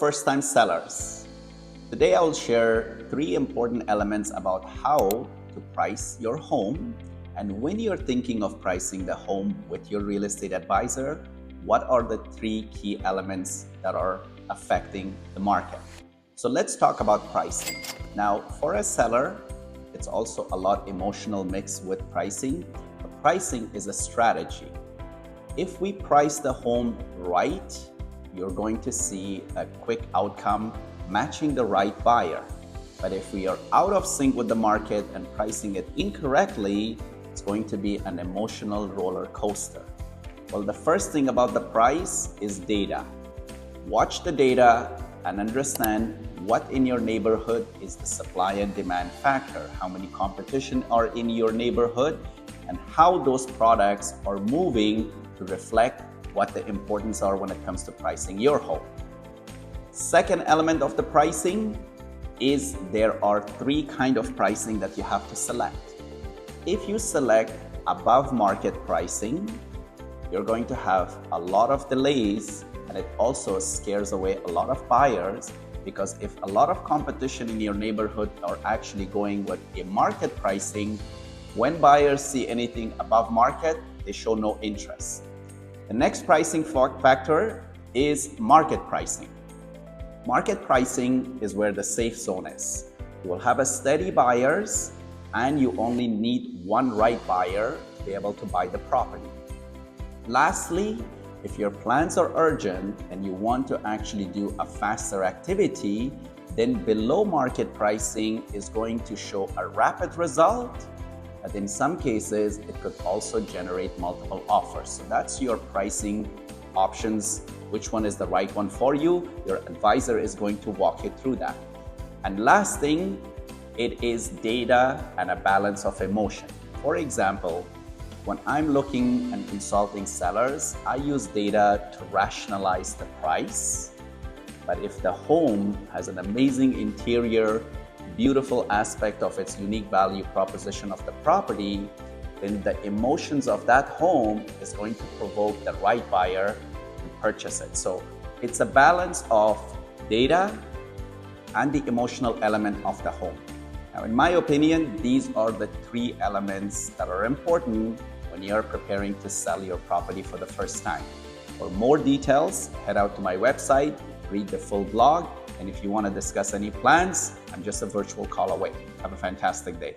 First-time sellers. Today I will share 3 important elements about how to price your home, and when you're thinking of pricing the home with your real estate advisor, what are the 3 key elements that are affecting the market. So let's talk about pricing. Now, for a seller, it's also a lot emotional mixed with pricing. But pricing is a strategy. If we price the home right, you're going to see a quick outcome matching the right buyer. But if we are out of sync with the market and pricing it incorrectly, it's going to be an emotional roller coaster. Well, the first thing about the price is data. Watch the data and understand what in your neighborhood is the supply and demand factor, how many competition are in your neighborhood, and how those products are moving to reflect what the importance are when it comes to pricing your home. Second element of the pricing is there are 3 kinds of pricing that you have to select. If you select above market pricing, you're going to have a lot of delays, and it also scares away a lot of buyers, because if a lot of competition in your neighborhood are actually going with a market pricing, when buyers see anything above market, they show no interest. The next pricing factor is market pricing. Market pricing is where the safe zone is. You will have a steady buyers, and you only need one right buyer to be able to buy the property. Lastly, if your plans are urgent and you want to actually do a faster activity, then below market pricing is going to show a rapid result, but in some cases it could also generate multiple offers. So that's your pricing options. Which one is the right one for you? Your advisor is going to walk you through that. And last thing, it is data and a balance of emotion. For example, when I'm looking and consulting sellers, I use data to rationalize the price. But if the home has an amazing interior, beautiful aspect of its unique value proposition of the property, then the emotions of that home is going to provoke the right buyer to purchase it. So it's a balance of data and the emotional element of the home. Now, in my opinion, these are the 3 elements that are important when you're preparing to sell your property for the first time. For more details, head out to my website, read the full blog, and if you want to discuss any plans, I'm just a virtual call away. Have a fantastic day.